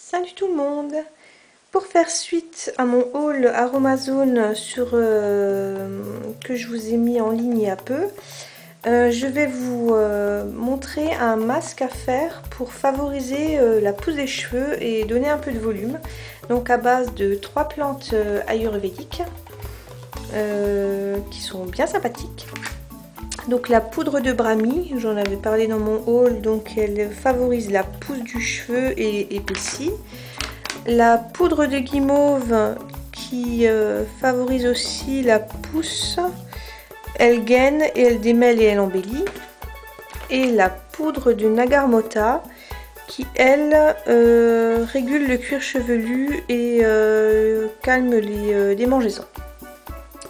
Salut tout le monde! Pour faire suite à mon haul Aromazone que je vous ai mis en ligne il y a peu, je vais vous montrer un masque à faire pour favoriser la pousse des cheveux et donner un peu de volume. Donc à base de 3 plantes ayurvédiques qui sont bien sympathiques. Donc la poudre de Brahmi, j'en avais parlé dans mon haul, donc elle favorise la pousse du cheveu et épaissit. La poudre de guimauve qui favorise aussi la pousse, elle gaine et elle démêle et elle embellit. Et la poudre de Nagarmota qui elle régule le cuir chevelu et calme les démangeaisons.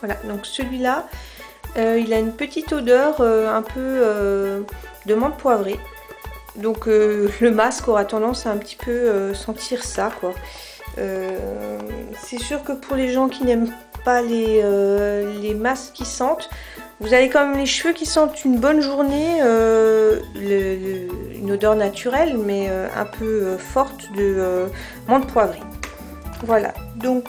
Voilà, donc celui-là, il a une petite odeur un peu de menthe poivrée. Donc le masque aura tendance à un petit peu sentir ça, quoi. C'est sûr que pour les gens qui n'aiment pas les masques qui sentent, vous avez quand même les cheveux qui sentent une bonne journée, une odeur naturelle mais un peu forte de menthe poivrée. Voilà, donc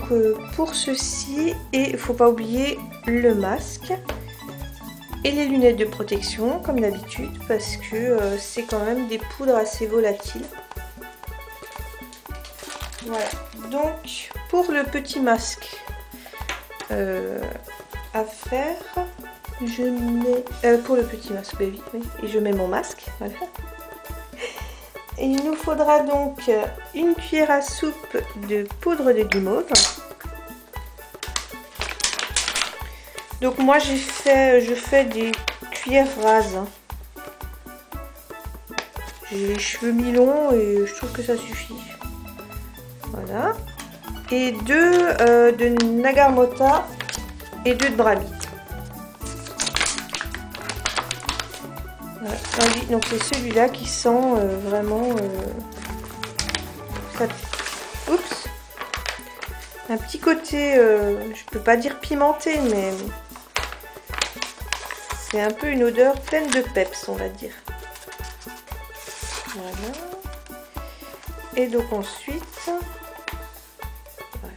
pour ceci, et il ne faut pas oublier le masque et les lunettes de protection comme d'habitude parce que c'est quand même des poudres assez volatiles. Voilà, donc pour le petit masque à faire, je mets pour le petit masque, oui, et je mets mon masque, voilà. Et il nous faudra donc une cuillère à soupe de poudre de guimauve. Donc moi je fais des cuillères rases. J'ai les cheveux mi-longs et je trouve que ça suffit. Voilà. Et 2 de Nagarmota et 2 de Brahmi. Voilà. Donc c'est celui-là qui sent vraiment oups, un petit côté, je peux pas dire pimenté, mais c'est un peu une odeur pleine de peps, on va dire. Voilà. Et donc ensuite, voilà.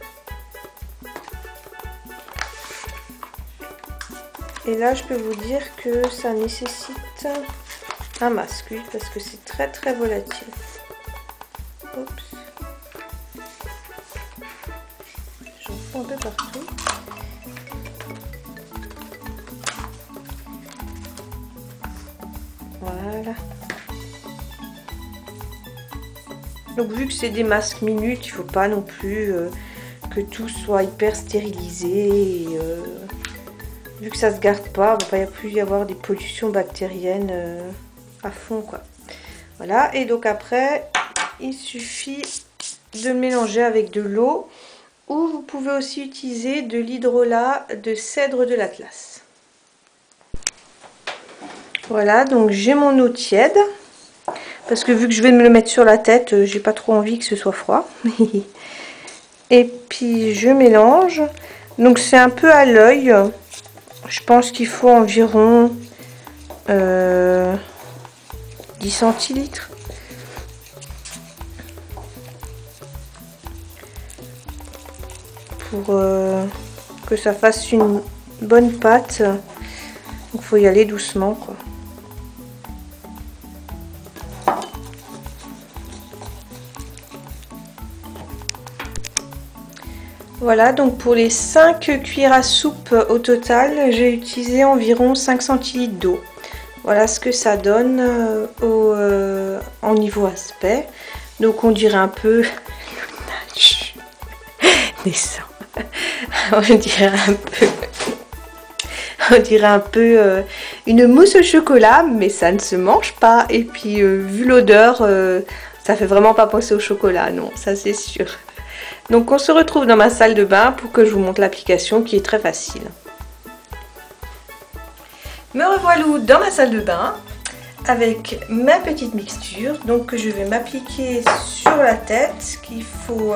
Et là je peux vous dire que ça nécessite un masque, oui, parce que c'est très très volatile. Oups. J'en fais un peu partout. Voilà. Donc vu que c'est des masques minutes, il ne faut pas non plus que tout soit hyper stérilisé. Et, vu que ça se garde pas, il ne va pas plus y avoir des pollutions bactériennes à fond, quoi. Voilà, et donc après, il suffit de le mélanger avec de l'eau, ou vous pouvez aussi utiliser de l'hydrolat de cèdre de l'Atlas. Voilà, donc j'ai mon eau tiède, parce que vu que je vais me le mettre sur la tête, j'ai pas trop envie que ce soit froid. Et puis je mélange, donc c'est un peu à l'œil. Je pense qu'il faut environ 10 centilitres. Pour que ça fasse une bonne pâte. Donc il faut y aller doucement, quoi. Voilà, donc pour les 5 cuillères à soupe au total, j'ai utilisé environ 5 centilitres d'eau. Voilà ce que ça donne en niveau aspect. Donc on dirait un peu descend. On dirait un peu une mousse au chocolat, mais ça ne se mange pas. Et puis vu l'odeur, ça fait vraiment pas penser au chocolat, non, ça c'est sûr. Donc on se retrouve dans ma salle de bain pour que je vous montre l'application qui est très facile. Me revoilà dans ma salle de bain avec ma petite mixture, donc que je vais m'appliquer sur la tête, qu'il faut,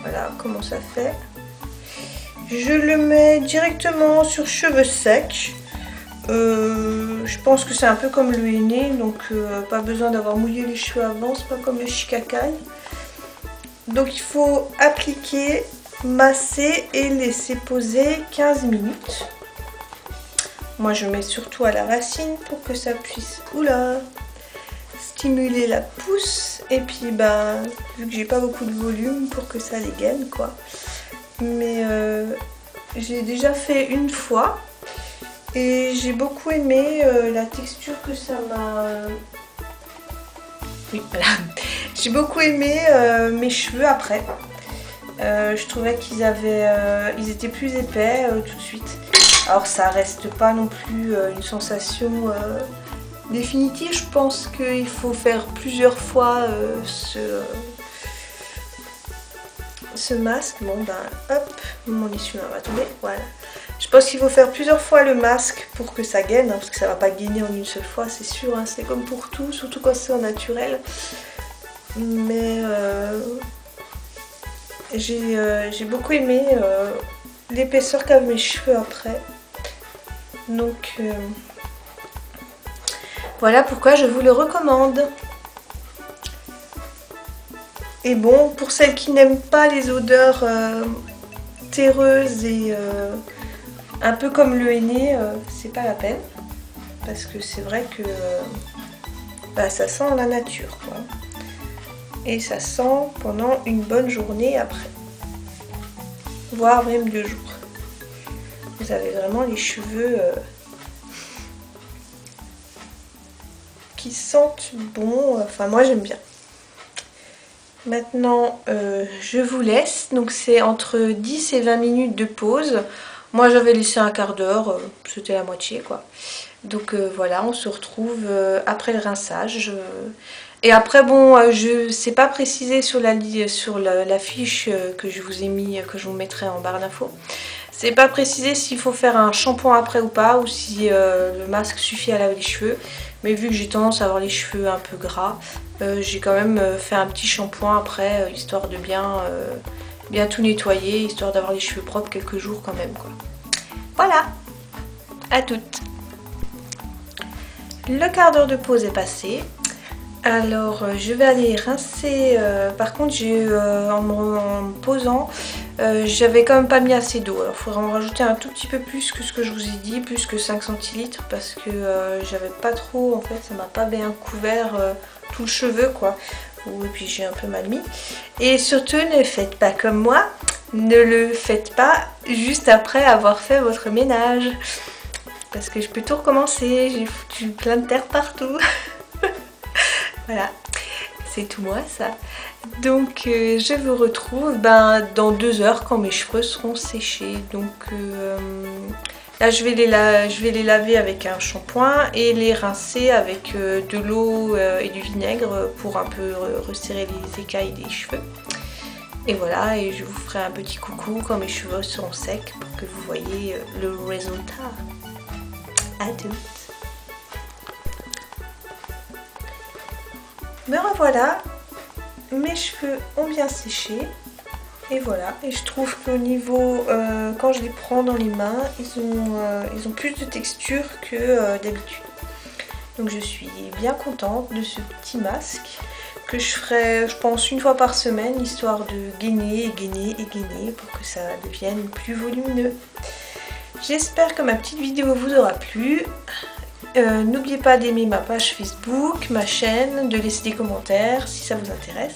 voilà comment ça fait. Je le mets directement sur cheveux secs. Je pense que c'est un peu comme le henné, donc pas besoin d'avoir mouillé les cheveux avant, c'est pas comme le shikakai. Donc il faut appliquer, masser et laisser poser 15 minutes. Moi je mets surtout à la racine pour que ça puisse stimuler la pousse. Et puis vu que j'ai pas beaucoup de volume, pour que ça dégaine quoi. Mais j'ai déjà fait une fois et j'ai beaucoup aimé la texture que ça m'a... Oui, voilà. J'ai beaucoup aimé mes cheveux après. Je trouvais qu'ils étaient plus épais tout de suite. Alors ça reste pas non plus une sensation définitive. Je pense qu'il faut faire plusieurs fois ce masque. Bon hop, mon essuie-main va tomber, voilà. Je pense qu'il faut faire plusieurs fois le masque pour que ça gaine, hein, parce que ça va pas gainer en une seule fois, c'est sûr, hein, c'est comme pour tout, surtout quand c'est en naturel. Mais j'ai beaucoup aimé l'épaisseur qu'avaient mes cheveux après. Donc voilà pourquoi je vous le recommande. Et bon, pour celles qui n'aiment pas les odeurs terreuses et un peu comme le henné, c'est pas la peine. Parce que c'est vrai que ça sent la nature, quoi. Et ça sent pendant une bonne journée après. Voire même 2 jours. Vous avez vraiment les cheveux qui sentent bon. Enfin moi j'aime bien. Maintenant je vous laisse. Donc c'est entre 10 et 20 minutes de pause. Moi j'avais laissé un quart d'heure. C'était la moitié quoi. Donc voilà, on se retrouve après le rinçage. Et après bon, je sais pas préciser sur la fiche que je vous ai mis, que je vous mettrai en barre d'infos. C'est pas précisé s'il faut faire un shampoing après ou pas, ou si le masque suffit à laver les cheveux. Mais vu que j'ai tendance à avoir les cheveux un peu gras, j'ai quand même fait un petit shampoing après, histoire de bien tout nettoyer, histoire d'avoir les cheveux propres quelques jours quand même quoi. Voilà, à toutes. Le quart d'heure de pause est passé. Alors je vais aller rincer. Par contre en me posant, j'avais quand même pas mis assez d'eau. Alors il faudra en rajouter un tout petit peu plus que ce que je vous ai dit, plus que 5 centilitres, parce que j'avais pas trop, en fait ça m'a pas bien couvert tout le cheveu quoi. Et puis j'ai un peu mal mis. Et surtout ne faites pas comme moi, ne le faites pas juste après avoir fait votre ménage. Parce que je peux tout recommencer, j'ai foutu plein de terre partout. Voilà, c'est tout moi ça. Donc je vous retrouve dans 2 heures quand mes cheveux seront séchés. Donc là je vais les laver avec un shampoing et les rincer avec de l'eau et du vinaigre pour un peu resserrer les écailles des cheveux. Et voilà, et je vous ferai un petit coucou quand mes cheveux seront secs pour que vous voyez le résultat. À toutes. Me revoilà, mes cheveux ont bien séché et voilà, et je trouve qu'au niveau, quand je les prends dans les mains, ils ont plus de texture que d'habitude. Donc je suis bien contente de ce petit masque que je ferai, je pense, une fois par semaine, histoire de gainer et gainer et gainer pour que ça devienne plus volumineux. J'espère que ma petite vidéo vous aura plu. N'oubliez pas d'aimer ma page Facebook, ma chaîne, de laisser des commentaires si ça vous intéresse.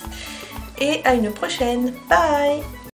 Et à une prochaine. Bye!